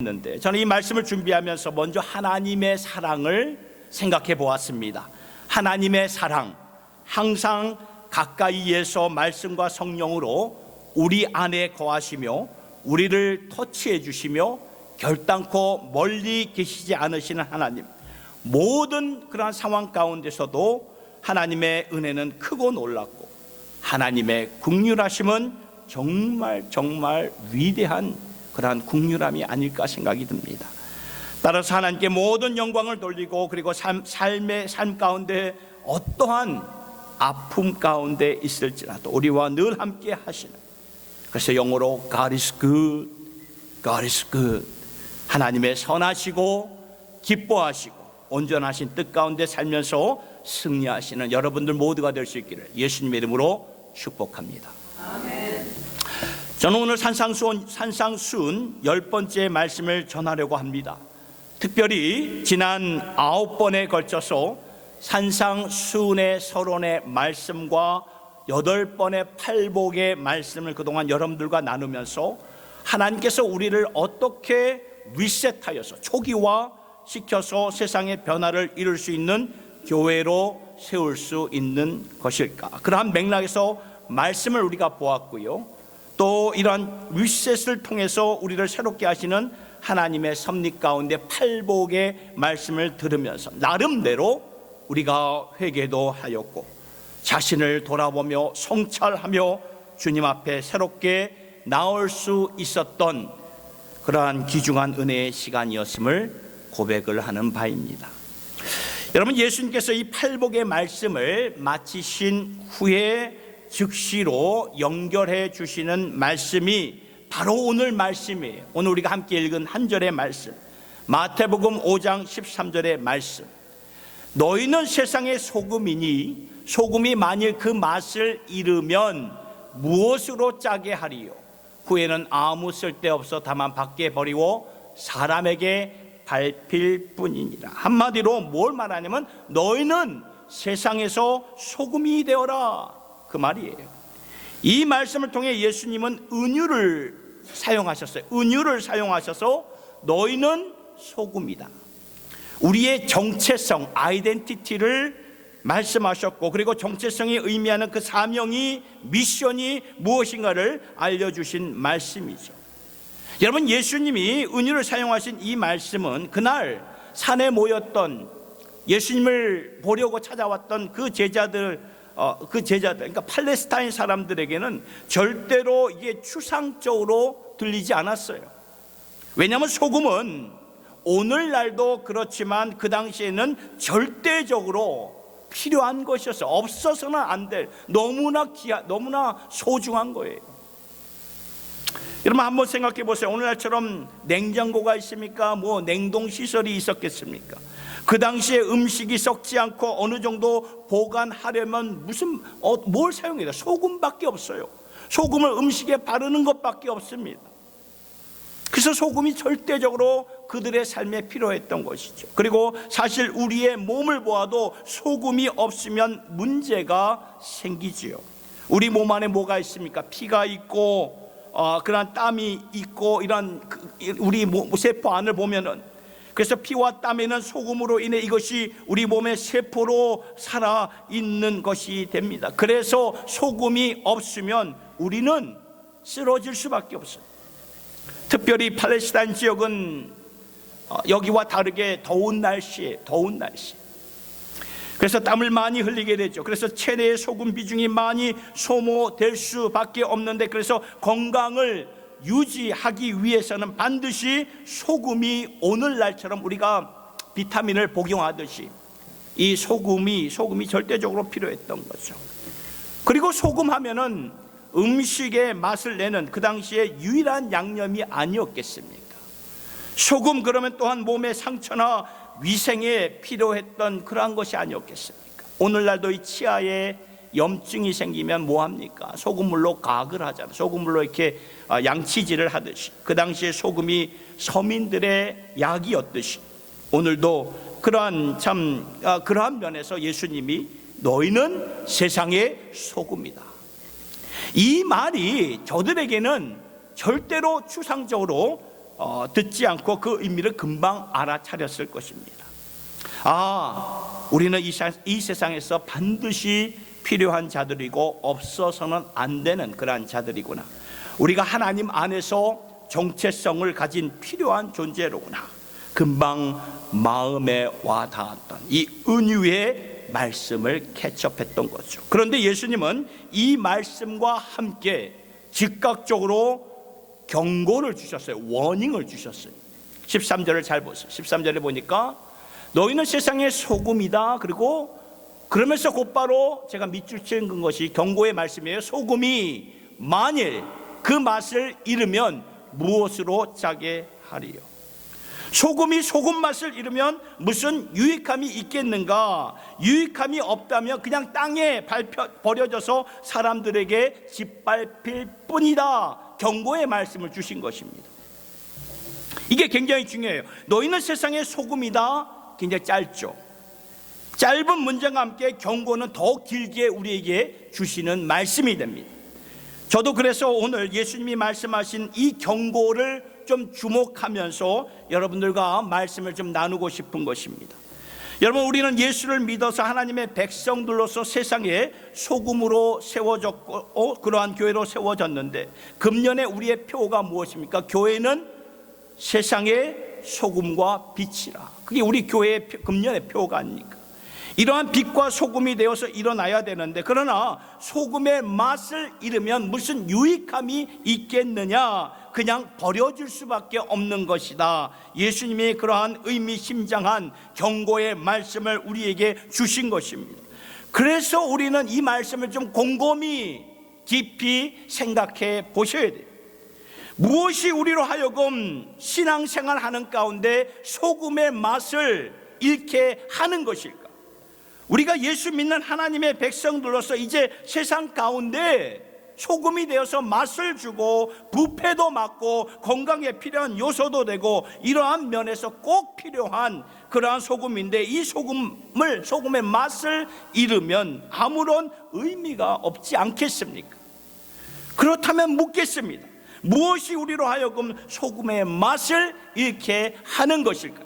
있는데, 저는 이 말씀을 준비하면서 먼저 하나님의 사랑을 생각해 보았습니다. 하나님의 사랑, 항상 가까이에서 말씀과 성령으로 우리 안에 거하시며 우리를 터치해 주시며 결단코 멀리 계시지 않으시는 하나님, 모든 그러한 상황 가운데서도 하나님의 은혜는 크고 놀랍고 하나님의 긍휼하심은 정말 위대한 그러한 긍휼함이 아닐까 생각이 듭니다. 따라서 하나님께 모든 영광을 돌리고, 그리고 삶 가운데 어떠한 아픔 가운데 있을지라도 우리와 늘 함께 하시는, 그래서 영어로 God is good, God is good, 하나님의 선하시고 기뻐하시고 온전하신 뜻 가운데 살면서 승리하시는 여러분들 모두가 될 수 있기를 예수님의 이름으로 축복합니다. 아멘. 저는 오늘 산상수훈 10번째 말씀을 전하려고 합니다. 특별히 지난 9번에 걸쳐서 산상수훈의 서론의 말씀과 8번의 팔복의 말씀을 그동안 여러분들과 나누면서 하나님께서 우리를 어떻게 리셋하여서 초기화시켜서 세상의 변화를 이룰 수 있는 교회로 세울 수 있는 것일까, 그러한 맥락에서 말씀을 우리가 보았고요. 또 이러한 리셋을 통해서 우리를 새롭게 하시는 하나님의 섭리 가운데 팔복의 말씀을 들으면서 나름대로 우리가 회개도 하였고 자신을 돌아보며 성찰하며 주님 앞에 새롭게 나올 수 있었던 그러한 귀중한 은혜의 시간이었음을 고백을 하는 바입니다. 여러분, 예수님께서 이 팔복의 말씀을 마치신 후에 즉시로 연결해 주시는 말씀이 바로 오늘 말씀이에요. 오늘 우리가 함께 읽은 한 절의 말씀, 마태복음 5장 13절의 말씀. 너희는 세상의 소금이니 소금이 만일 그 맛을 잃으면 무엇으로 짜게 하리요? 후에는 아무 쓸데없어 다만 밖에 버리고 사람에게 밟힐 뿐이니라. 한마디로 뭘 말하냐면 너희는 세상에서 소금이 되어라, 그 말이에요. 이 말씀을 통해 예수님은 은유를 사용하셨어요. 은유를 사용하셔서 너희는 소금이다, 우리의 정체성, 아이덴티티를 말씀하셨고, 그리고 정체성이 의미하는 그 사명이, 미션이 무엇인가를 알려주신 말씀이죠. 여러분, 예수님이 은유를 사용하신 이 말씀은 그날 산에 모였던 예수님을 보려고 찾아왔던 그 제자들, 그러니까 팔레스타인 사람들에게는 절대로 이게 추상적으로 들리지 않았어요. 왜냐하면 소금은 오늘날도 그렇지만 그 당시에는 절대적으로 필요한 것이었어요. 없어서는 안 될, 너무나 소중한 거예요. 여러분, 한번 생각해 보세요. 오늘날처럼 냉장고가 있습니까? 뭐 냉동시설이 있었겠습니까? 그 당시에 음식이 썩지 않고 어느 정도 보관하려면 뭘 사용해야 돼요? 소금밖에 없어요. 소금을 음식에 바르는 것밖에 없습니다. 그래서 소금이 절대적으로 그들의 삶에 필요했던 것이죠. 그리고 사실 우리의 몸을 보아도 소금이 없으면 문제가 생기지요. 우리 몸 안에 뭐가 있습니까? 피가 있고 그런 땀이 있고, 이런 우리 세포 안을 보면은, 그래서 피와 땀에는 소금으로 인해 이것이 우리 몸의 세포로 살아있는 것이 됩니다. 그래서 소금이 없으면 우리는 쓰러질 수밖에 없어요. 특별히 팔레스타인 지역은 여기와 다르게 더운 날씨에 그래서 땀을 많이 흘리게 되죠. 그래서 체내의 소금 비중이 많이 소모될 수밖에 없는데, 그래서 건강을 유지하기 위해서는 반드시 소금이, 오늘날처럼 우리가 비타민을 복용하듯이 이 소금이 절대적으로 필요했던 거죠. 그리고 소금하면은 음식의 맛을 내는 그 당시에 유일한 양념이 아니었겠습니까? 소금 그러면 또한 몸의 상처나 위생에 필요했던 그러한 것이 아니었겠습니까? 오늘날도 이 치아에 염증이 생기면 뭐합니까? 소금물로 가글 하잖아요. 소금물로 이렇게 양치질을 하듯이 그 당시에 소금이 서민들의 약이었듯이 오늘도 그러한 면에서 예수님이 너희는 세상의 소금이다, 이 말이 저들에게는 절대로 추상적으로 듣지 않고 그 의미를 금방 알아차렸을 것입니다. 우리는 이 세상에서 반드시 필요한 자들이고 없어서는 안 되는 그러한 자들이구나. 우리가 하나님 안에서 정체성을 가진 필요한 존재로구나. 금방 마음에 와닿았던 이 은유의 말씀을 캐치업했던 거죠. 그런데 예수님은 이 말씀과 함께 즉각적으로 경고를 주셨어요. 워닝을 주셨어요. 13절을 잘 보세요. 13절에 보니까 너희는 세상의 소금이다. 그리고 그러면서 곧바로 제가 밑줄 치는 것이 경고의 말씀이에요. 소금이 만일 그 맛을 잃으면 무엇으로 짜게 하리요? 소금이 소금 맛을 잃으면 무슨 유익함이 있겠는가? 유익함이 없다면 그냥 땅에 버려져서 사람들에게 짓밟힐 뿐이다. 경고의 말씀을 주신 것입니다. 이게 굉장히 중요해요. 너희는 세상의 소금이다. 굉장히 짧죠. 짧은 문장과 함께 경고는 더 길게 우리에게 주시는 말씀이 됩니다. 저도 그래서 오늘 예수님이 말씀하신 이 경고를 좀 주목하면서 여러분들과 말씀을 좀 나누고 싶은 것입니다. 여러분, 우리는 예수를 믿어서 하나님의 백성들로서 세상에 소금으로 세워졌고 그러한 교회로 세워졌는데, 금년에 우리의 표가 무엇입니까? 교회는 세상의 소금과 빛이라. 그게 우리 교회의 금년의 표가 아닙니까? 이러한 빛과 소금이 되어서 일어나야 되는데, 그러나 소금의 맛을 잃으면 무슨 유익함이 있겠느냐? 그냥 버려질 수밖에 없는 것이다. 예수님이 그러한 의미심장한 경고의 말씀을 우리에게 주신 것입니다. 그래서 우리는 이 말씀을 좀 곰곰이 깊이 생각해 보셔야 돼요. 무엇이 우리로 하여금 신앙생활 하는 가운데 소금의 맛을 잃게 하는 것일까? 우리가 예수 믿는 하나님의 백성들로서 이제 세상 가운데 소금이 되어서 맛을 주고 부패도 막고 건강에 필요한 요소도 되고 이러한 면에서 꼭 필요한 그러한 소금인데, 이 소금의 맛을 잃으면 아무런 의미가 없지 않겠습니까? 그렇다면 묻겠습니다. 무엇이 우리로 하여금 소금의 맛을 잃게 하는 것일까?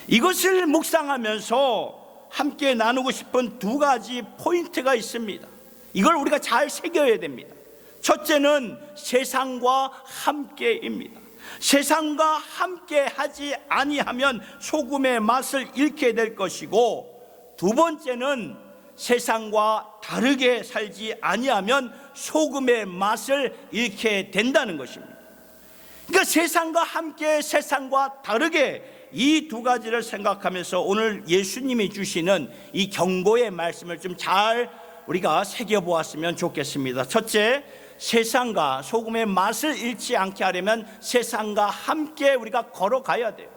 이것을 묵상하면서 함께 나누고 싶은 두 가지 포인트가 있습니다. 이걸 우리가 잘 새겨야 됩니다. 첫째는 세상과 함께입니다. 세상과 함께 하지 아니하면 소금의 맛을 잃게 될 것이고, 두 번째는 세상과 다르게 살지 아니하면 소금의 맛을 잃게 된다는 것입니다. 그러니까 세상과 함께, 세상과 다르게, 이 두 가지를 생각하면서 오늘 예수님이 주시는 이 경고의 말씀을 좀 잘 우리가 새겨보았으면 좋겠습니다. 첫째, 세상과 소금의 맛을 잃지 않게 하려면 세상과 함께 우리가 걸어가야 돼요.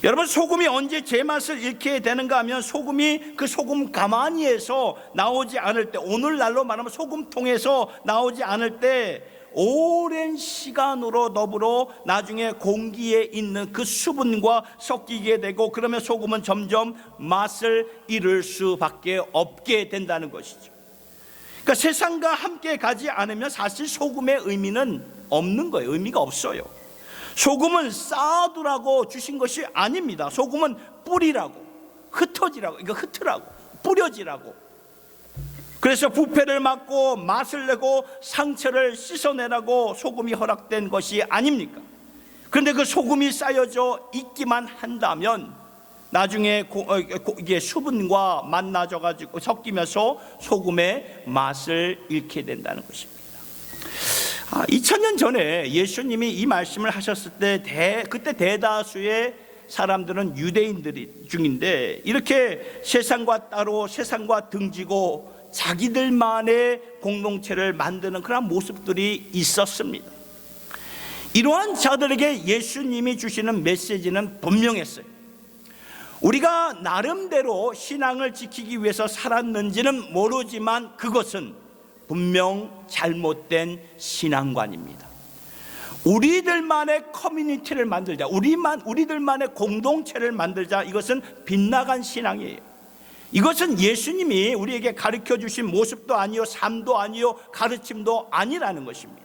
여러분, 소금이 언제 제맛을 잃게 되는가 하면 소금이 그 소금 가마니에서 나오지 않을 때, 오늘날로 말하면 소금통에서 나오지 않을 때 오랜 시간으로 더불어 나중에 공기에 있는 그 수분과 섞이게 되고, 그러면 소금은 점점 맛을 잃을 수밖에 없게 된다는 것이죠. 그러니까 세상과 함께 가지 않으면 사실 소금의 의미는 없는 거예요. 의미가 없어요. 소금은 쌓아두라고 주신 것이 아닙니다. 소금은 뿌리라고, 흩어지라고, 이거 흩으라고, 뿌려지라고. 그래서 부패를 막고 맛을 내고 상처를 씻어내라고 소금이 허락된 것이 아닙니까? 그런데 그 소금이 쌓여져 있기만 한다면 나중에 이게 수분과 만나져가지고 섞이면서 소금의 맛을 잃게 된다는 것입니다. 2000년 전에 예수님이 이 말씀을 하셨을 때 그때 대다수의 사람들은 유대인들이 중인데, 이렇게 세상과 따로, 세상과 등지고 자기들만의 공동체를 만드는 그런 모습들이 있었습니다. 이러한 자들에게 예수님이 주시는 메시지는 분명했어요. 우리가 나름대로 신앙을 지키기 위해서 살았는지는 모르지만 그것은 분명 잘못된 신앙관입니다. 우리들만의 커뮤니티를 만들자, 우리들만의 공동체를 만들자, 이것은 빗나간 신앙이에요. 이것은 예수님이 우리에게 가르쳐 주신 모습도 아니요, 삶도 아니요, 가르침도 아니라는 것입니다.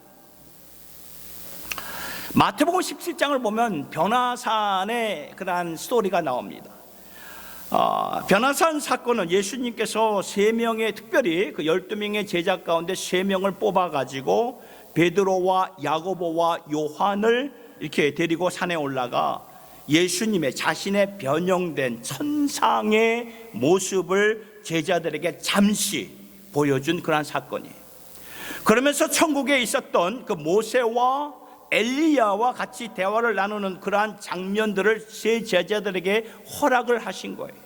마태복음 17장을 보면 변화산의 그러한 스토리가 나옵니다. 변화산 사건은 예수님께서 3명의 특별히 그 12명의 제자 가운데 3명을 뽑아가지고 베드로와 야고보와 요한을 이렇게 데리고 산에 올라가 예수님의 자신의 변형된 천상의 모습을 제자들에게 잠시 보여준 그러한 사건이에요. 그러면서 천국에 있었던 그 모세와 엘리야와 같이 대화를 나누는 그러한 장면들을 세 제자들에게 허락을 하신 거예요.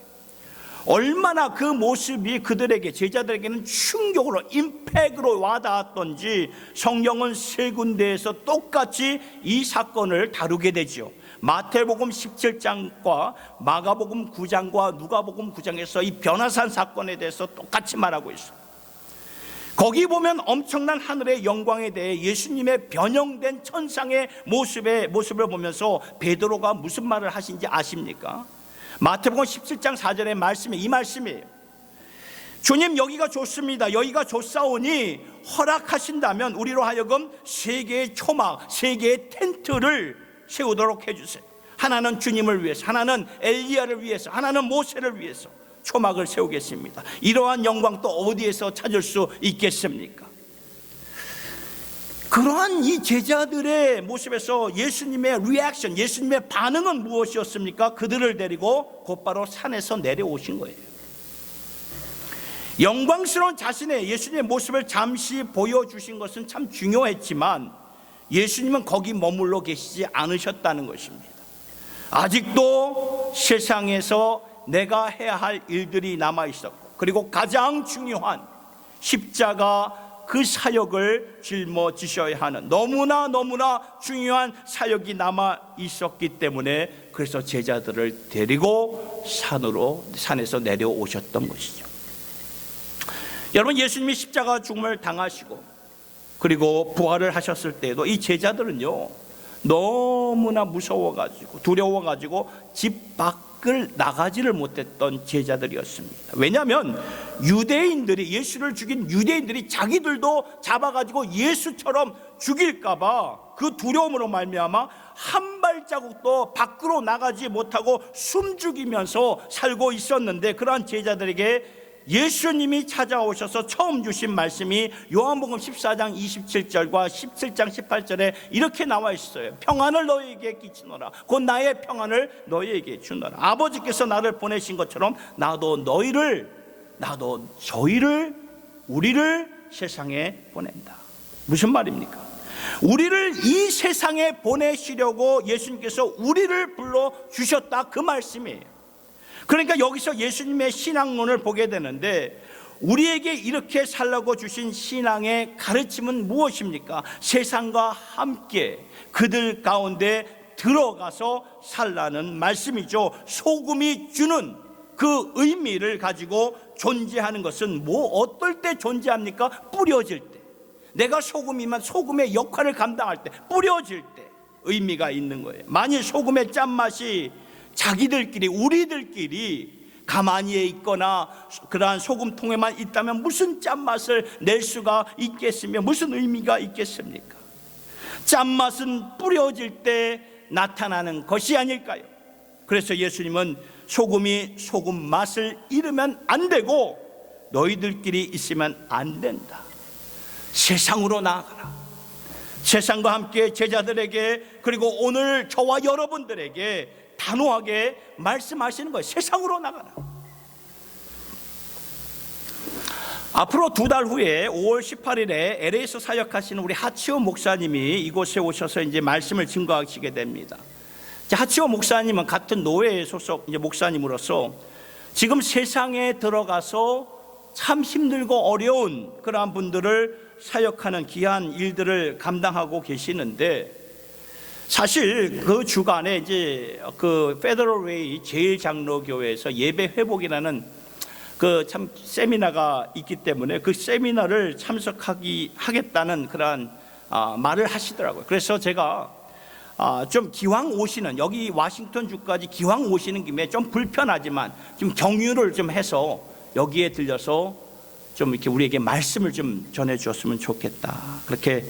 얼마나 그 모습이 그들에게, 제자들에게는 충격으로, 임팩트로 와닿았던지 성경은 3군데에서 똑같이 이 사건을 다루게 되죠. 마태복음 17장과 마가복음 9장과 누가복음 9장에서 이 변화산 사건에 대해서 똑같이 말하고 있어요. 거기 보면 엄청난 하늘의 영광에 대해 예수님의 변형된 천상의 모습을 보면서 베드로가 무슨 말을 하신지 아십니까? 마태복음 17장 4절의 말씀이 이 말씀이에요. 주님, 여기가 좋습니다. 여기가 좋사오니 허락하신다면 우리로 하여금 3개의 초막, 3개의 텐트를 세우도록 해주세요. 하나는 주님을 위해서, 하나는 엘리야를 위해서, 하나는 모세를 위해서 초막을 세우겠습니다. 이러한 영광 또 어디에서 찾을 수 있겠습니까? 그러한 이 제자들의 모습에서 예수님의 리액션, 예수님의 반응은 무엇이었습니까? 그들을 데리고 곧바로 산에서 내려오신 거예요. 영광스러운 자신의 예수님의 모습을 잠시 보여주신 것은 참 중요했지만 예수님은 거기 머물러 계시지 않으셨다는 것입니다. 아직도 세상에서 내가 해야 할 일들이 남아있었고, 그리고 가장 중요한 십자가 그 사역을 짊어지셔야 하는 너무나 중요한 사역이 남아있었기 때문에 그래서 제자들을 데리고 산에서 내려오셨던 것이죠. 여러분, 예수님이 십자가 죽음을 당하시고 그리고 부활을 하셨을 때에도 이 제자들은요, 너무나 무서워가지고 두려워가지고 집 밖을 나가지를 못했던 제자들이었습니다. 왜냐하면 유대인들이, 예수를 죽인 유대인들이 자기들도 잡아가지고 예수처럼 죽일까봐 그 두려움으로 말미암아 한 발자국도 밖으로 나가지 못하고 숨죽이면서 살고 있었는데, 그러한 제자들에게 예수님이 찾아오셔서 처음 주신 말씀이 요한복음 14장 27절과 17장 18절에 이렇게 나와 있어요. 평안을 너희에게 끼치노라. 곧 나의 평안을 너희에게 주노라. 아버지께서 나를 보내신 것처럼 나도 저희를, 우리를 세상에 보낸다. 무슨 말입니까? 우리를 이 세상에 보내시려고 예수님께서 우리를 불러주셨다, 그 말씀이에요. 그러니까 여기서 예수님의 신앙론을 보게 되는데, 우리에게 이렇게 살라고 주신 신앙의 가르침은 무엇입니까? 세상과 함께 그들 가운데 들어가서 살라는 말씀이죠. 소금이 주는 그 의미를 가지고 존재하는 것은 어떨 때 존재합니까? 뿌려질 때. 내가 소금이면 소금의 역할을 감당할 때, 뿌려질 때 의미가 있는 거예요. 만일 소금의 짠맛이 자기들끼리, 우리들끼리 가만히에 있거나 그러한 소금통에만 있다면 무슨 짠맛을 낼 수가 있겠으며 무슨 의미가 있겠습니까? 짠맛은 뿌려질 때 나타나는 것이 아닐까요? 그래서 예수님은 소금이 소금 맛을 잃으면 안 되고 너희들끼리 있으면 안 된다. 세상으로 나아가라. 세상과 함께 제자들에게, 그리고 오늘 저와 여러분들에게 단호하게 말씀하시는 거예요. 세상으로 나가라. 앞으로 2달 후에 5월 18일에 LA에서 사역하시는 우리 하치오 목사님이 이곳에 오셔서 이제 말씀을 증거하시게 됩니다. 하치오 목사님은 같은 노회에 소속 이제 목사님으로서 지금 세상에 들어가서 참 힘들고 어려운 그러한 분들을 사역하는 귀한 일들을 감당하고 계시는데, 사실 그 주간에 이제 그 페더럴 웨이 제일장로교회에서 예배 회복이라는 그 참 세미나가 있기 때문에 그 세미나를 하겠다는 그런 말을 하시더라고요. 그래서 제가 좀 기왕 오시는, 여기 워싱턴 주까지 기왕 오시는 김에 좀 불편하지만 좀 경유를 좀 해서 여기에 들려서 좀 이렇게 우리에게 말씀을 좀 전해 주었으면 좋겠다, 그렇게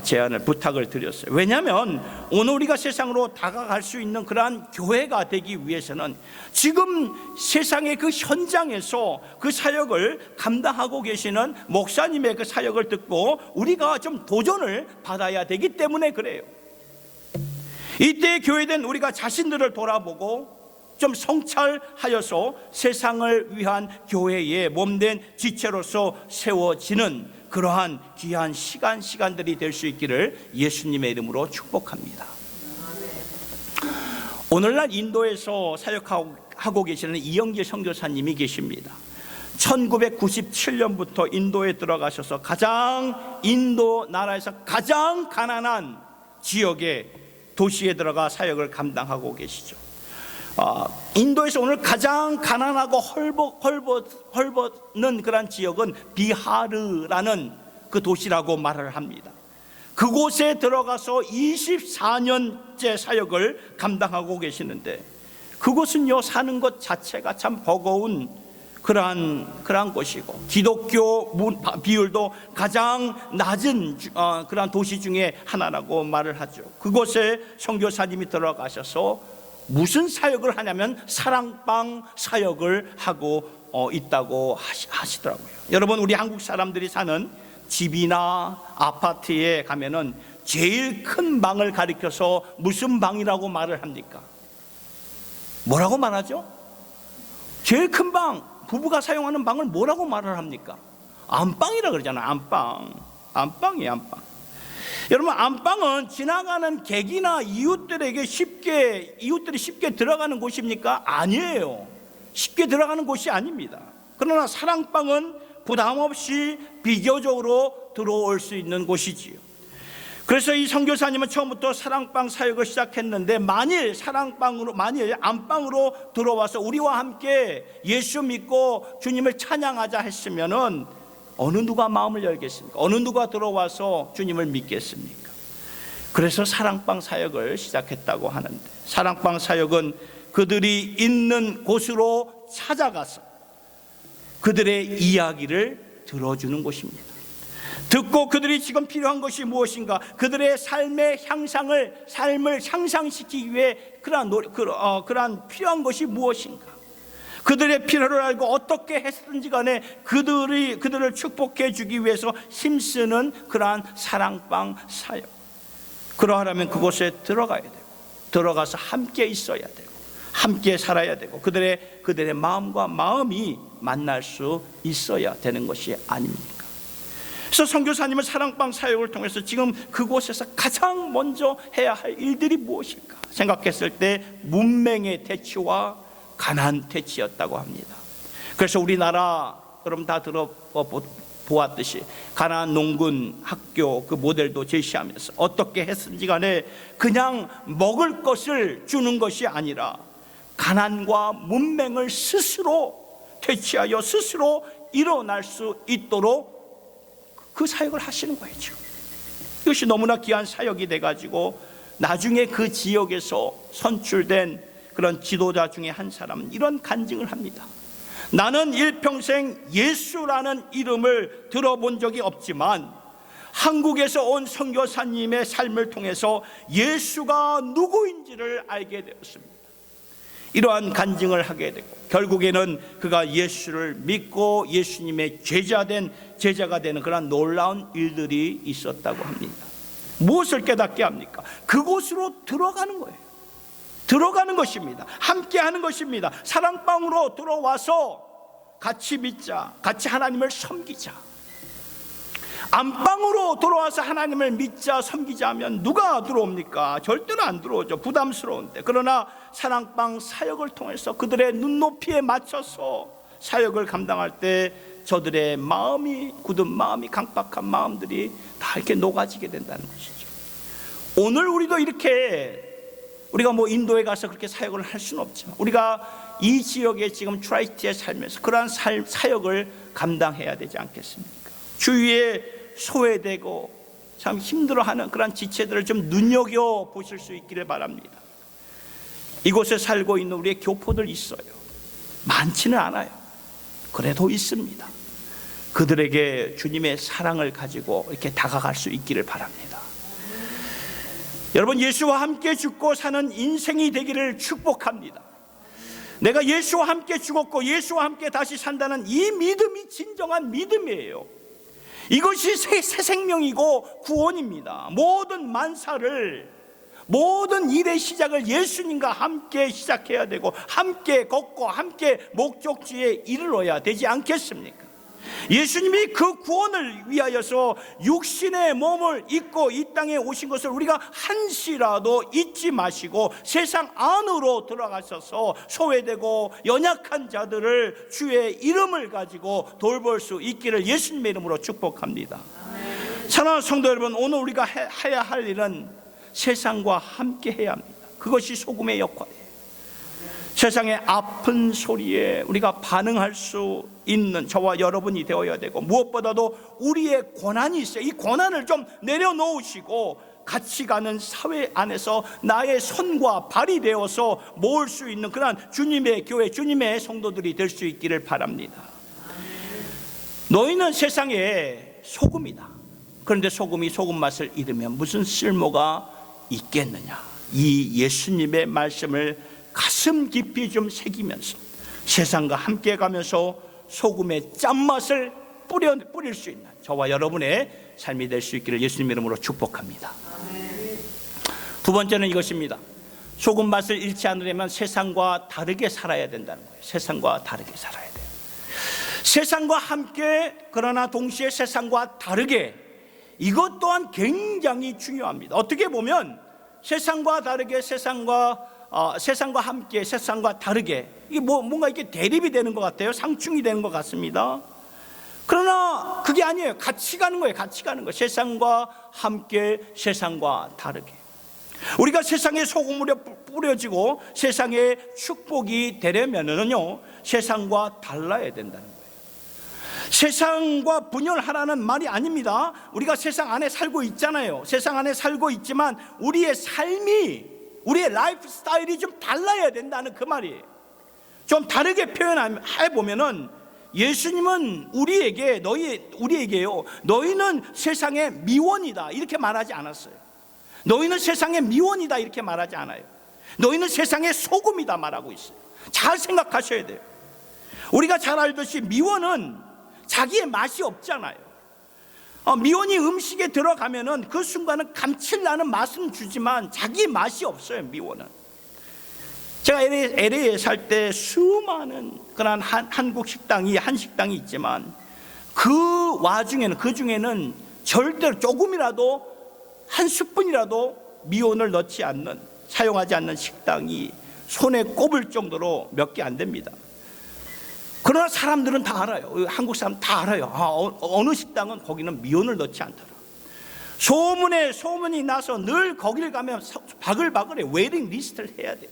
제안을 부탁을 드렸어요. 왜냐하면 오늘 우리가 세상으로 다가갈 수 있는 그러한 교회가 되기 위해서는 지금 세상의 그 현장에서 그 사역을 감당하고 계시는 목사님의 그 사역을 듣고 우리가 좀 도전을 받아야 되기 때문에 그래요. 이때 교회된 우리가 자신들을 돌아보고 좀 성찰하여서 세상을 위한 교회의 몸된 지체로서 세워지는 그러한 귀한 시간들이 될 수 있기를 예수님의 이름으로 축복합니다. 오늘날 인도에서 사역하고 계시는 이영길 선교사님이 계십니다. 1997년부터 인도에 들어가셔서 인도 나라에서 가장 가난한 지역의 도시에 들어가 사역을 감당하고 계시죠. 인도에서 오늘 가장 가난하고 헐벗는 그런 지역은 비하르라는 그 도시라고 말을 합니다. 그곳에 들어가서 24년째 사역을 감당하고 계시는데 그곳은요, 사는 것 자체가 참 버거운 그러한 곳이고 기독교 비율도 가장 낮은 그러한 도시 중에 하나라고 말을 하죠. 그곳에 선교사님이 들어가셔서 무슨 사역을 하냐면 사랑방 사역을 하고 있다고 하시더라고요. 여러분, 우리 한국 사람들이 사는 집이나 아파트에 가면은 제일 큰 방을 가리켜서 무슨 방이라고 말을 합니까? 뭐라고 말하죠? 제일 큰 방, 부부가 사용하는 방을 뭐라고 말을 합니까? 안방이라 그러잖아요. 안방이에요, 안방. 여러분, 안방은 지나가는 객이나 이웃들이 쉽게 들어가는 곳입니까? 아니에요. 쉽게 들어가는 곳이 아닙니다. 그러나 사랑방은 부담 없이 비교적으로 들어올 수 있는 곳이지요. 그래서 이 선교사님은 처음부터 사랑방 사역을 시작했는데 만일 안방으로 들어와서 우리와 함께 예수 믿고 주님을 찬양하자 했으면은 어느 누가 마음을 열겠습니까? 어느 누가 들어와서 주님을 믿겠습니까? 그래서 사랑방 사역을 시작했다고 하는데, 사랑방 사역은 그들이 있는 곳으로 찾아가서 그들의 이야기를 들어주는 곳입니다. 듣고 그들이 지금 필요한 것이 무엇인가, 그들의 삶을 향상시키기 위해 그러한 필요한 것이 무엇인가, 그들의 필요를 알고 어떻게 했든지 간에 그들을 축복해 주기 위해서 힘쓰는 그러한 사랑방 사역. 그러하려면 그곳에 들어가야 되고, 들어가서 함께 있어야 되고, 함께 살아야 되고, 그들의 마음과 마음이 만날 수 있어야 되는 것이 아닙니까? 그래서 선교사님은 사랑방 사역을 통해서 지금 그곳에서 가장 먼저 해야 할 일들이 무엇일까 생각했을 때 문맹의 퇴치와 가난 퇴치였다고 합니다. 그래서 우리나라 여러분 다 들어보았듯이 가난 농군 학교 그 모델도 제시하면서 어떻게 했든지 간에 그냥 먹을 것을 주는 것이 아니라 가난과 문맹을 스스로 퇴치하여 스스로 일어날 수 있도록 그 사역을 하시는 거죠. 이것이 너무나 귀한 사역이 돼가지고 나중에 그 지역에서 선출된 그런 지도자 중에 한 사람은 이런 간증을 합니다. 나는 일평생 예수라는 이름을 들어본 적이 없지만 한국에서 온 선교사님의 삶을 통해서 예수가 누구인지를 알게 되었습니다. 이러한 간증을 하게 되고 결국에는 그가 예수를 믿고 예수님의 제자가 되는 그런 놀라운 일들이 있었다고 합니다. 무엇을 깨닫게 합니까? 그곳으로 들어가는 거예요. 들어가는 것입니다. 함께 하는 것입니다. 사랑방으로 들어와서 같이 믿자, 같이 하나님을 섬기자. 안방으로 들어와서 하나님을 믿자, 섬기자 하면 누가 들어옵니까? 절대로 안 들어오죠. 부담스러운데. 그러나 사랑방 사역을 통해서 그들의 눈높이에 맞춰서 사역을 감당할 때 저들의 마음이, 굳은 마음이, 강박한 마음들이 다 이렇게 녹아지게 된다는 것이죠. 오늘 우리도 이렇게 우리가 인도에 가서 그렇게 사역을 할 수는 없지만 우리가 이 지역에 지금 트라이티에 살면서 그러한 사역을 감당해야 되지 않겠습니까? 주위에 소외되고 참 힘들어하는 그러한 지체들을 좀 눈여겨보실 수 있기를 바랍니다. 이곳에 살고 있는 우리의 교포들 있어요. 많지는 않아요. 그래도 있습니다. 그들에게 주님의 사랑을 가지고 이렇게 다가갈 수 있기를 바랍니다. 여러분, 예수와 함께 죽고 사는 인생이 되기를 축복합니다. 내가 예수와 함께 죽었고 예수와 함께 다시 산다는 이 믿음이 진정한 믿음이에요. 이것이 새 생명이고 구원입니다. 모든 만사를, 모든 일의 시작을 예수님과 함께 시작해야 되고 함께 걷고 함께 목적지에 이르러야 되지 않겠습니까? 예수님이 그 구원을 위하여서 육신의 몸을 입고 이 땅에 오신 것을 우리가 한시라도 잊지 마시고 세상 안으로 들어가셔서 소외되고 연약한 자들을 주의 이름을 가지고 돌볼 수 있기를 예수님의 이름으로 축복합니다. 사랑하는 성도 여러분, 오늘 우리가 해야 할 일은 세상과 함께 해야 합니다. 그것이 소금의 역할이에요. 세상의 아픈 소리에 우리가 반응할 수 있는 저와 여러분이 되어야 되고, 무엇보다도 우리의 고난이 있어요. 이 고난을 좀 내려놓으시고 같이 가는 사회 안에서 나의 손과 발이 되어서 모을 수 있는 그런 주님의 교회, 주님의 성도들이 될 수 있기를 바랍니다. 너희는 세상의 소금이다. 그런데 소금이 소금 맛을 잃으면 무슨 쓸모가 있겠느냐. 이 예수님의 말씀을 가슴 깊이 좀 새기면서 세상과 함께 가면서 소금의 짠맛을 뿌릴 수 있는 저와 여러분의 삶이 될 수 있기를 예수님 이름으로 축복합니다. 두 번째는 이것입니다. 소금 맛을 잃지 않으려면 세상과 다르게 살아야 된다는 거예요. 세상과 다르게 살아야 돼요. 세상과 함께, 그러나 동시에 세상과 다르게, 이것 또한 굉장히 중요합니다. 어떻게 보면 세상과 다르게, 세상과 함께, 세상과 다르게, 이게 뭔가 이렇게 대립이 되는 것 같아요. 상충이 되는 것 같습니다. 그러나 그게 아니에요. 같이 가는 거예요. 같이 가는 거예요. 세상과 함께, 세상과 다르게. 우리가 세상에 소금으로 뿌려지고 세상에 축복이 되려면은요, 세상과 달라야 된다는 거예요. 세상과 분열하라는 말이 아닙니다. 우리가 세상 안에 살고 있잖아요. 세상 안에 살고 있지만 우리의 삶이, 우리의 라이프 스타일이 좀 달라야 된다는 그 말이에요. 좀 다르게 표현해보면은, 예수님은 우리에게요, 너희는 세상의 미원이다 이렇게 말하지 않았어요. 너희는 세상의 미원이다 이렇게 말하지 않아요. 너희는 세상의 소금이다 말하고 있어요. 잘 생각하셔야 돼요. 우리가 잘 알듯이 미원은 자기의 맛이 없잖아요. 미원이 음식에 들어가면은 그 순간은 감칠나는 맛은 주지만 자기 맛이 없어요. 미원은. 제가 LA에 살 때 수많은 그런 한국 식당이, 한식당이 있지만 그 와중에는, 그 중에는 절대로 조금이라도, 한 스푼이라도 미원을 넣지 않는, 사용하지 않는 식당이 손에 꼽을 정도로 몇 개 안 됩니다. 그러나 사람들은 다 알아요. 한국 사람 다 알아요. 어느 식당은 거기는 미원을 넣지 않더라. 소문이 나서 늘 거기를 가면 바글바글해. 웨이팅 리스트를 해야 돼요.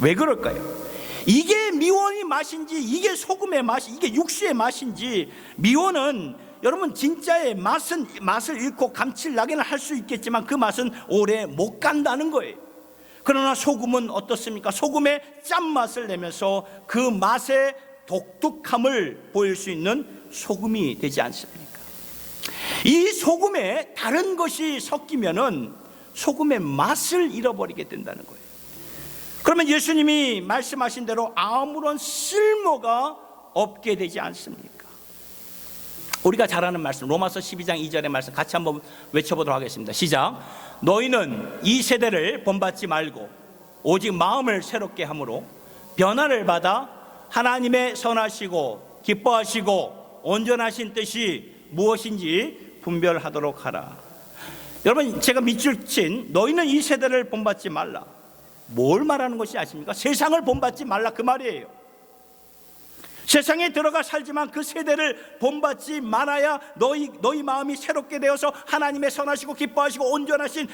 왜 그럴까요? 이게 미원의 맛인지, 이게 소금의 맛이, 이게 육수의 맛인지. 미원은 여러분 진짜의 맛을 잃고 감칠나게는 할 수 있겠지만 그 맛은 오래 못 간다는 거예요. 그러나 소금은 어떻습니까? 소금의 짠맛을 내면서 그 맛의 독특함을 보일 수 있는 소금이 되지 않습니까? 이 소금에 다른 것이 섞이면은 소금의 맛을 잃어버리게 된다는 거예요. 그러면 예수님이 말씀하신 대로 아무런 쓸모가 없게 되지 않습니까? 우리가 잘 아는 말씀, 로마서 12장 2절의 말씀 같이 한번 외쳐보도록 하겠습니다. 시작. 너희는 이 세대를 본받지 말고 오직 마음을 새롭게 함으로 변화를 받아 하나님의 선하시고 기뻐하시고 온전하신 뜻이 무엇인지 분별하도록 하라. 여러분, 제가 밑줄 친 너희는 이 세대를 본받지 말라, 뭘 말하는 것이 아십니까? 세상을 본받지 말라 그 말이에요. 세상에 들어가 살지만 그 세대를 본받지 말아야 너희 마음이 새롭게 되어서 하나님의 선하시고 기뻐하시고 온전하신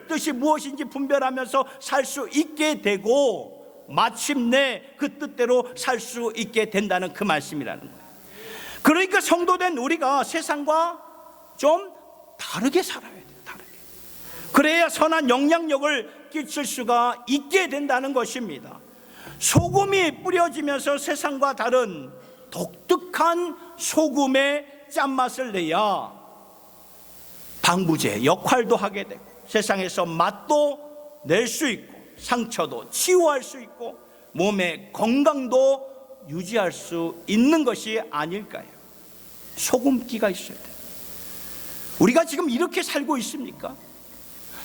뜻이 무엇인지 분별하면서 살 수 있게 되고 마침내 그 뜻대로 살 수 있게 된다는 그 말씀이라는 거예요. 그러니까 성도된 우리가 세상과 좀 다르게 살아야 돼요. 다르게. 그래야 선한 영향력을 끼칠 수가 있게 된다는 것입니다. 소금이 뿌려지면서 세상과 다른 독특한 소금의 짠맛을 내야 방부제 역할도 하게 되고 세상에서 맛도 낼 수 있고 상처도 치유할 수 있고 몸의 건강도 유지할 수 있는 것이 아닐까요? 소금기가 있어야 돼요. 우리가 지금 이렇게 살고 있습니까?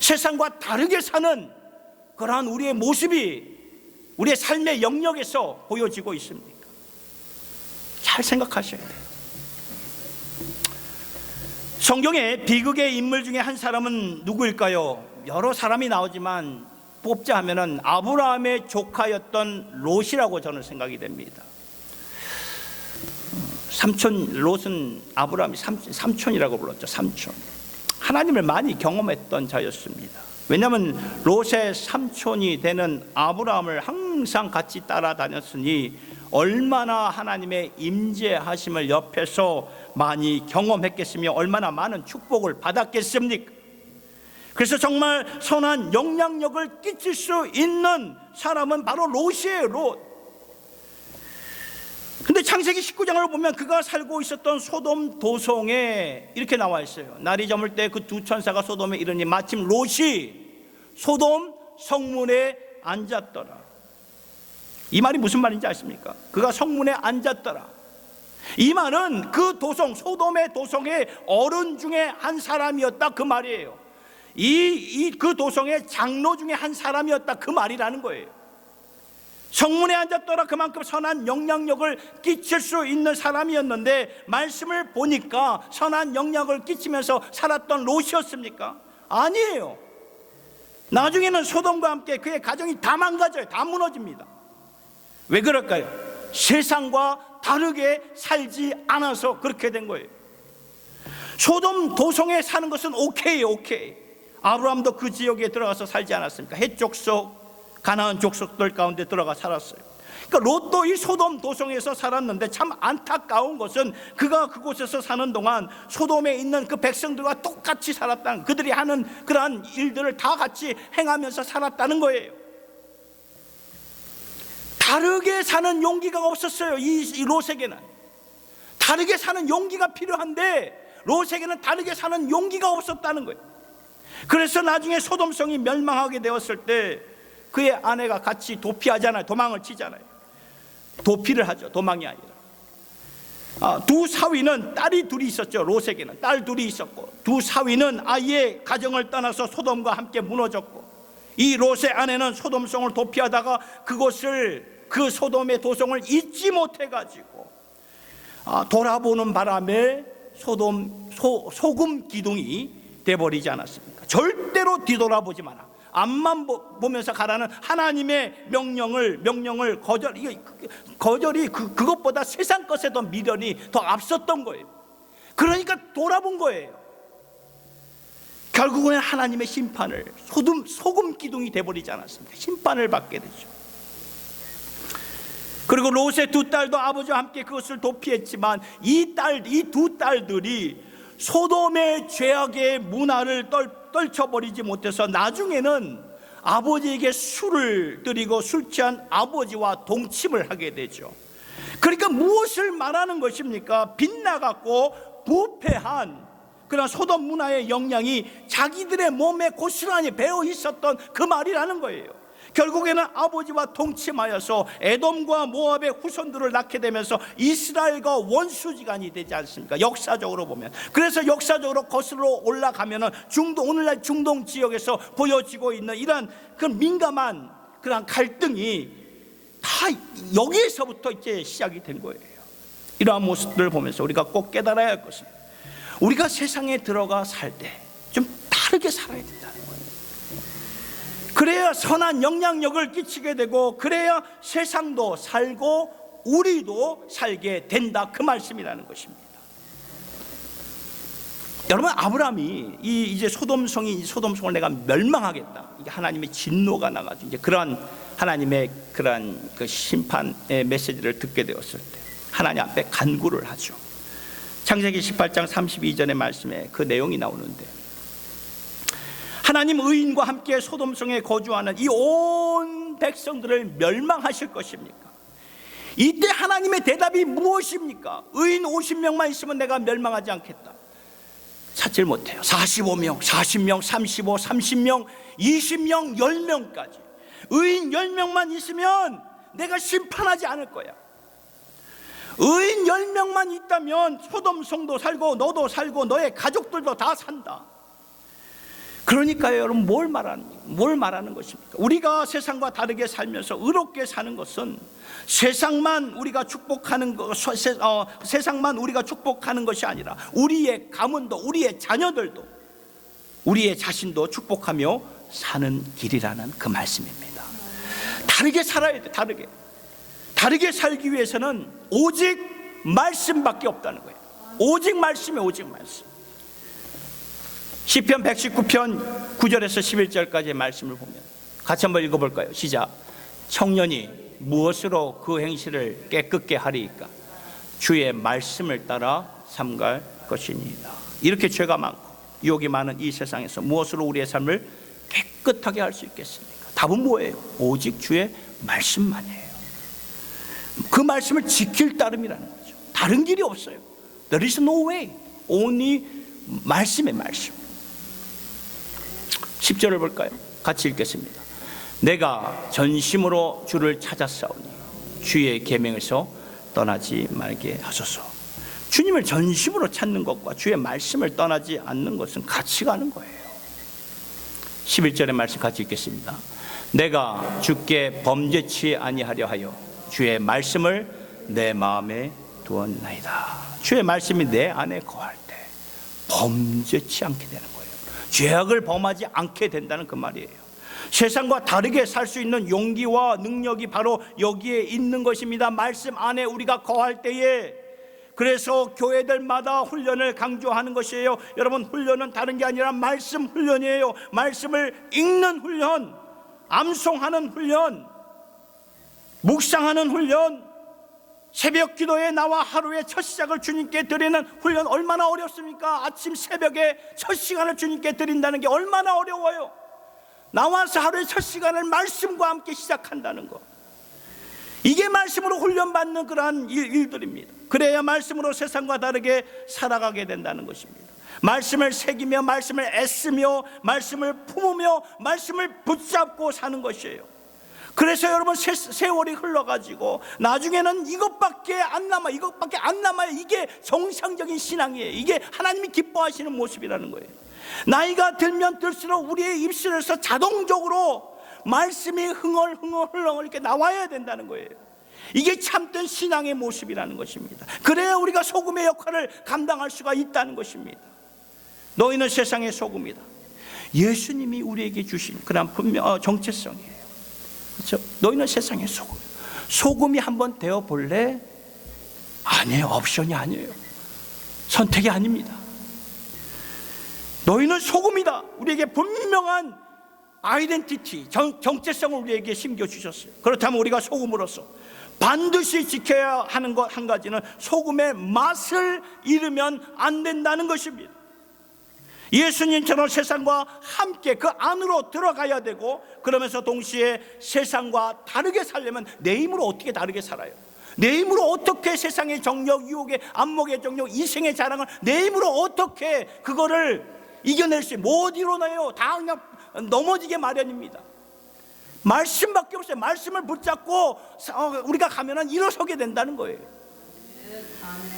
세상과 다르게 사는 그러한 우리의 모습이 우리의 삶의 영역에서 보여지고 있습니까? 잘 생각하셔야 돼요. 성경의 비극의 인물 중에 한 사람은 누구일까요? 여러 사람이 나오지만 뽑자 하면은 아브라함의 조카였던 롯이라고 저는 생각이 됩니다. 삼촌 롯은 아브라함이 삼촌이라고 불렀죠. 삼촌. 하나님을 많이 경험했던 자였습니다. 왜냐하면 롯의 삼촌이 되는 아브라함을 항상 같이 따라다녔으니 얼마나 하나님의 임재하심을 옆에서 많이 경험했겠으며 얼마나 많은 축복을 받았겠습니까? 그래서 정말 선한 영향력을 끼칠 수 있는 사람은 바로 롯이에요. 롯. 근데 창세기 19장을 보면 그가 살고 있었던 소돔 도성에 이렇게 나와 있어요. 날이 저물 때 그 두 천사가 소돔에 이르니 마침 롯이 소돔 성문에 앉았더라. 이 말이 무슨 말인지 아십니까? 그가 성문에 앉았더라. 이 말은 그 도성 소돔의 도성의 어른 중에 한 사람이었다 그 말이에요. 그 도성의 장로 중에 한 사람이었다 그 말이라는 거예요. 성문에 앉았더라. 그만큼 선한 영향력을 끼칠 수 있는 사람이었는데 말씀을 보니까 선한 영향을 끼치면서 살았던 롯이었습니까? 아니에요. 나중에는 소돔과 함께 그의 가정이 다 망가져요. 다 무너집니다. 왜 그럴까요? 세상과 다르게 살지 않아서 그렇게 된 거예요. 소돔 도성에 사는 것은 오케이. 아브라함도 그 지역에 들어가서 살지 않았습니까? 헷 족속 가나안 족속들 가운데 들어가 살았어요. 그러니까 롯도 이 소돔 도성에서 살았는데 참 안타까운 것은 그가 그곳에서 사는 동안 소돔에 있는 그 백성들과 똑같이 살았다는, 그들이 하는 그러한 일들을 다 같이 행하면서 살았다는 거예요. 다르게 사는 용기가 없었어요. 이 롯에게는 다르게 사는 용기가 필요한데 롯에게는 다르게 사는 용기가 없었다는 거예요. 그래서 나중에 소돔성이 멸망하게 되었을 때 그의 아내가 같이 도피하잖아요. 도망을 치잖아요. 도피를 하죠. 도망이 아니라. 두 사위는 딸이 둘이 있었죠. 롯에게는 딸 둘이 있었고 두 사위는 아이의 가정을 떠나서 소돔과 함께 무너졌고 이 롯의 아내는 소돔성을 도피하다가 그 소돔의 도성을 잊지 못해가지고 돌아보는 바람에 소금 기둥이 돼버리지 않았습니까? 절대로 뒤돌아보지 마라. 앞만 보면서 가라는 하나님의 명령을 거절이 그것보다 세상 것에 더 미련이 더 앞섰던 거예요. 그러니까 돌아본 거예요. 결국은 하나님의 심판을 소금 기둥이 돼버리지 않았습니까? 심판을 받게 되죠. 그리고 롯의 두 딸도 아버지와 함께 그것을 도피했지만 이 두 딸들이 소돔의 죄악의 문화를 떨쳐버리지 못해서 나중에는 아버지에게 술을 드리고 술 취한 아버지와 동침을 하게 되죠. 그러니까 무엇을 말하는 것입니까? 빗나갔고 부패한 그런 소돔 문화의 영향이 자기들의 몸에 고스란히 배어 있었던 그 말이라는 거예요. 결국에는 아버지와 동침하여서 에돔과 모압의 후손들을 낳게 되면서 이스라엘과 원수지간이 되지 않습니까? 역사적으로 보면. 그래서 역사적으로 거슬러 올라가면은 오늘날 중동 지역에서 보여지고 있는 이러한 그 민감한 그런 갈등이 다 여기에서부터 이제 시작이 된 거예요. 이러한 모습들을 보면서 우리가 꼭 깨달아야 할 것은 우리가 세상에 들어가 살 때 좀 다르게 살아야 된다는 거예요. 그래야 선한 영향력을 끼치게 되고 그래야 세상도 살고 우리도 살게 된다 그 말씀이라는 것입니다. 여러분, 아브라함이 이제 소돔성을 내가 멸망하겠다, 이게 하나님의 진노가 나가지고 이제 그러한 하나님의 그러한 그 심판의 메시지를 듣게 되었을 때 하나님 앞에 간구를 하죠. 창세기 18장 32절의 말씀에 그 내용이 나오는데, 하나님 의인과 함께 소돔성에 거주하는 이 온 백성들을 멸망하실 것입니까? 이때 하나님의 대답이 무엇입니까? 의인 50명만 있으면 내가 멸망하지 않겠다. 찾질 못해요. 45명, 40명, 35, 30명, 20명, 10명까지. 의인 10명만 있으면 내가 심판하지 않을 거야. 의인 10명만 있다면 소돔 성도 살고 너도 살고 너의 가족들도 다 산다. 그러니까요, 여러분, 뭘 말하는 것입니까? 우리가 세상과 다르게 살면서 의롭게 사는 것은 세상만 우리가 축복하는 세상만 우리가 축복하는 것이 아니라 우리의 가문도, 우리의 자녀들도, 우리의 자신도 축복하며 사는 길이라는 그 말씀입니다. 다르게 살아야 돼. 다르게 살기 위해서는 오직 말씀밖에 없다는 거예요. 오직 말씀이에요. 오직 말씀. 시편 119편 9절에서 11절까지의 말씀을 보면 같이 한번 읽어볼까요? 시작. 청년이 무엇으로 그 행실을 깨끗게 하리이까? 주의 말씀을 따라 삼갈 것이니이다. 이렇게 죄가 많고 유혹이 많은 이 세상에서 무엇으로 우리의 삶을 깨끗하게 할 수 있겠습니까? 답은 뭐예요? 오직 주의 말씀만이에요. 그 말씀을 지킬 따름이라는 거죠. 다른 길이 없어요. There is no way. Only 말씀의 말씀. 10절을 볼까요? 같이 읽겠습니다. 내가 전심으로 주를 찾았사오니 주의 계명에서 떠나지 말게 하소서. 주님을 전심으로 찾는 것과 주의 말씀을 떠나지 않는 것은 같이 가는 거예요. 11절의 말씀 같이 읽겠습니다. 내가 주께 범죄치 아니하려 하여 주의 말씀을 내 마음에 두었나이다. 주의 말씀이 내 안에 거할 때 범죄치 않게 되는 거예요. 죄악을 범하지 않게 된다는 그 말이에요. 세상과 다르게 살 수 있는 용기와 능력이 바로 여기에 있는 것입니다. 말씀 안에 우리가 거할 때에. 그래서 교회들마다 훈련을 강조하는 것이에요. 여러분, 훈련은 다른 게 아니라 말씀 훈련이에요. 말씀을 읽는 훈련, 암송하는 훈련, 묵상하는 훈련, 새벽 기도에 나와 하루의 첫 시작을 주님께 드리는 훈련 얼마나 어렵습니까? 아침 새벽에 첫 시간을 주님께 드린다는 게 얼마나 어려워요. 나와서 하루의 첫 시간을 말씀과 함께 시작한다는 것, 이게 말씀으로 훈련받는 그러한 일들입니다. 그래야 말씀으로 세상과 다르게 살아가게 된다는 것입니다. 말씀을 새기며 말씀을 애쓰며 말씀을 품으며 말씀을 붙잡고 사는 것이에요. 그래서 여러분, 세월이 흘러가지고 나중에는 이것밖에 안 남아요. 이게 정상적인 신앙이에요. 이게 하나님이 기뻐하시는 모습이라는 거예요. 나이가 들면 들수록 우리의 입술에서 자동적으로 말씀이 흥얼흥얼 이렇게 나와야 된다는 거예요. 이게 참된 신앙의 모습이라는 것입니다. 그래야 우리가 소금의 역할을 감당할 수가 있다는 것입니다. 너희는 세상의 소금이다. 예수님이 우리에게 주신 그런 정체성이에요. 그렇죠? 너희는 세상의 소금. 소금이 한번 되어 볼래? 아니에요. 옵션이 아니에요. 선택이 아닙니다. 너희는 소금이다. 우리에게 분명한 아이덴티티, 정체성을 우리에게 심겨주셨어요. 그렇다면 우리가 소금으로서 반드시 지켜야 하는 것 한 가지는 소금의 맛을 잃으면 안 된다는 것입니다. 예수님처럼 세상과 함께 그 안으로 들어가야 되고, 그러면서 동시에 세상과 다르게 살려면 내 힘으로 어떻게 다르게 살아요? 내 힘으로 어떻게 세상의 정력, 유혹의 안목의 정력, 이생의 자랑을 내 힘으로 어떻게 그거를 이겨낼 수 있어요? 못 이뤄내요. 다 그냥 넘어지게 마련입니다. 말씀밖에 없어요. 말씀을 붙잡고 우리가 가면은 일어서게 된다는 거예요.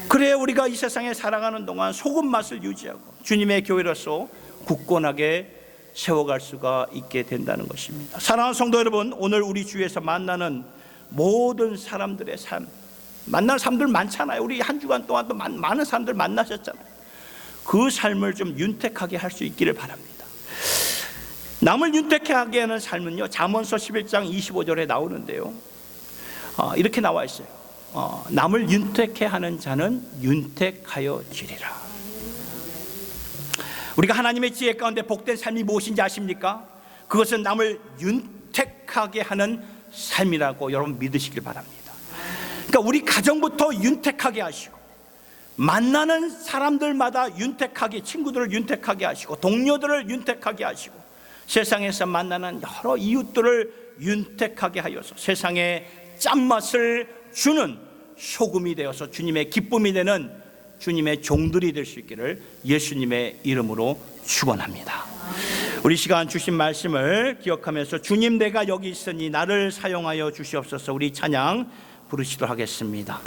그래야 우리가 이 세상에 살아가는 동안 소금 맛을 유지하고 주님의 교회로서 굳건하게 세워갈 수가 있게 된다는 것입니다. 사랑하는 성도 여러분, 오늘 우리 주위에서 만나는 모든 사람들의 삶, 만나는 사람들 많잖아요. 우리 한 주간 동안 또 많은 사람들 만나셨잖아요. 그 삶을 좀 윤택하게 할 수 있기를 바랍니다. 남을 윤택하게 하는 삶은요, 잠언서 11장 25절에 나오는데요, 이렇게 나와 있어요. 남을 윤택해 하는 자는 윤택하여 지리라. 우리가 하나님의 지혜 가운데 복된 삶이 무엇인지 아십니까? 그것은 남을 윤택하게 하는 삶이라고 여러분 믿으시길 바랍니다. 그러니까 우리 가정부터 윤택하게 하시고, 만나는 사람들마다 윤택하게, 친구들을 윤택하게 하시고, 동료들을 윤택하게 하시고, 세상에서 만나는 여러 이웃들을 윤택하게 하여서 세상의 짠맛을 주는 소금이 되어서 주님의 기쁨이 되는 주님의 종들이 될 수 있기를 예수님의 이름으로 축원합니다. 우리 시간 주신 말씀을 기억하면서 주님 내가 여기 있으니 나를 사용하여 주시옵소서. 우리 찬양 부르시도록 하겠습니다.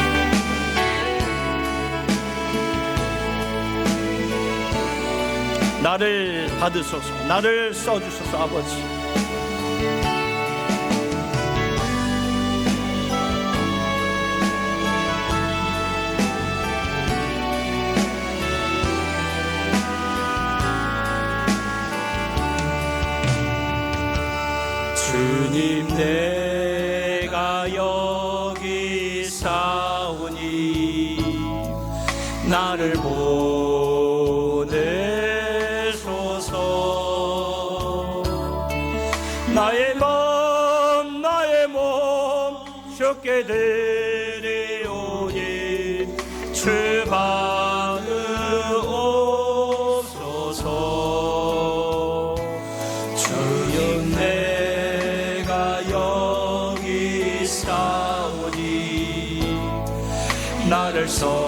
나를 받으소서, 나를 써주소서. 아버지, 주님 내가 여기 사오니 나를 보내소서. 나의 몸 적게 드리오니 주 받으옵소서. 주님 내가 여기 사오니 나를 써주소서.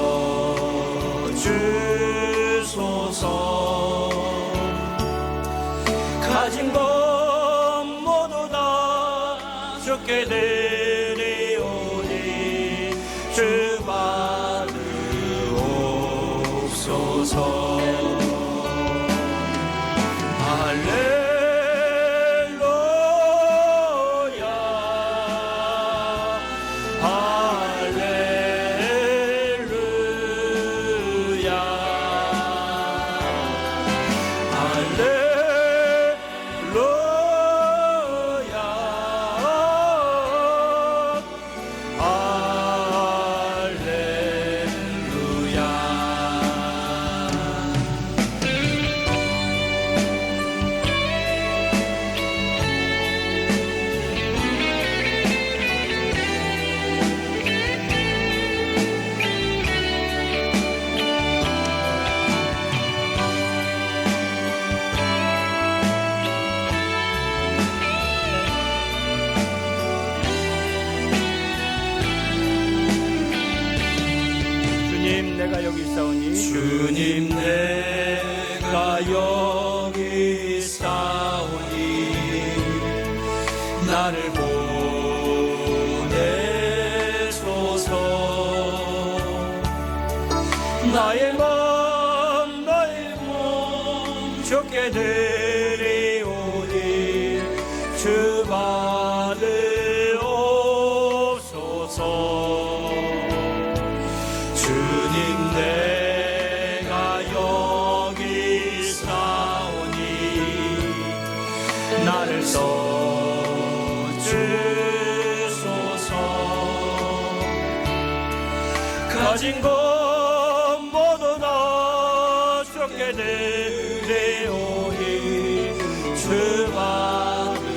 가진 것 모두 다 주께 드리오니 주 받으옵소서. 내가 여기 있사오니 주님 내가 여기 있사오니 나를 보내소서. 나의 몸 적게 드리오니 주 받으옵소서. 주님 내가 여기 있사오니 나를 써주소서. 가진 것 모두 다 주께 드리오니 주 받으옵소서.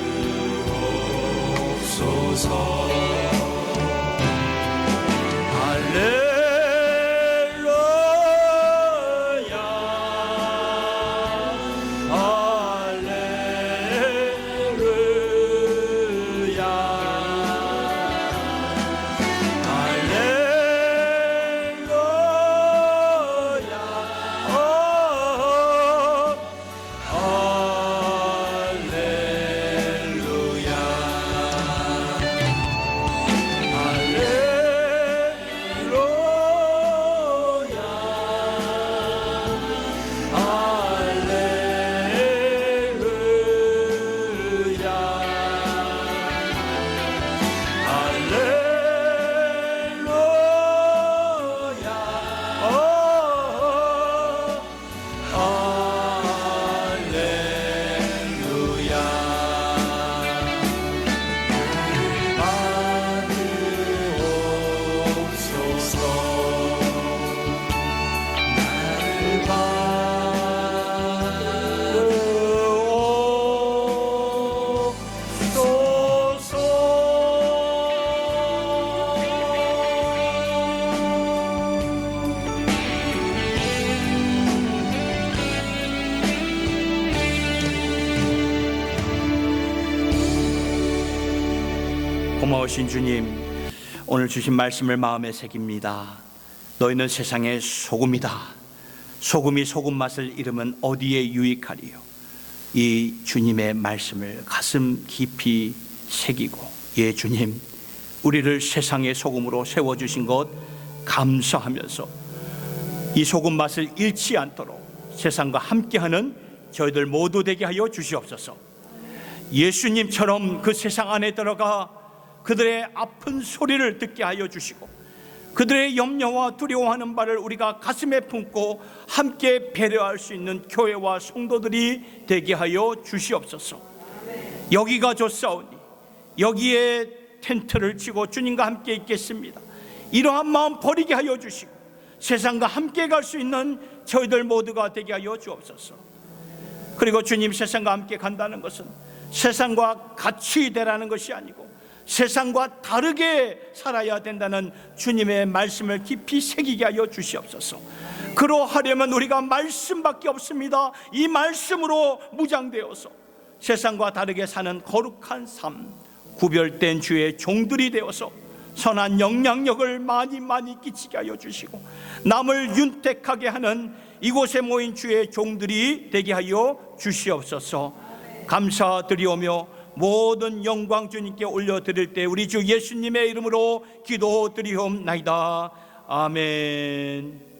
고마우신 주님, 오늘 주신 말씀을 마음에 새깁니다. 너희는 세상의 소금이다. 소금이 소금 맛을 잃으면 어디에 유익하리요. 이 주님의 말씀을 가슴 깊이 새기고, 예 주님, 우리를 세상의 소금으로 세워주신 것 감사하면서 이 소금 맛을 잃지 않도록 세상과 함께하는 저희들 모두 되게 하여 주시옵소서. 예수님처럼 그 세상 안에 들어가 그들의 아픈 소리를 듣게 하여 주시고, 그들의 염려와 두려워하는 바를 우리가 가슴에 품고 함께 배려할 수 있는 교회와 성도들이 되게 하여 주시옵소서. 여기가 좋사오니 여기에 텐트를 치고 주님과 함께 있겠습니다. 이러한 마음 버리게 하여 주시고 세상과 함께 갈 수 있는 저희들 모두가 되게 하여 주옵소서. 그리고 주님, 세상과 함께 간다는 것은 세상과 같이 되라는 것이 아니고 세상과 다르게 살아야 된다는 주님의 말씀을 깊이 새기게 하여 주시옵소서. 그러하려면 우리가 말씀밖에 없습니다. 이 말씀으로 무장되어서 세상과 다르게 사는 거룩한 삶, 구별된 주의 종들이 되어서 선한 영향력을 많이 끼치게 하여 주시고 남을 윤택하게 하는 이곳에 모인 주의 종들이 되게 하여 주시옵소서. 감사드리오며 모든 영광 주님께 올려드릴 때 우리 주 예수님의 이름으로 기도드리옵나이다. 아멘.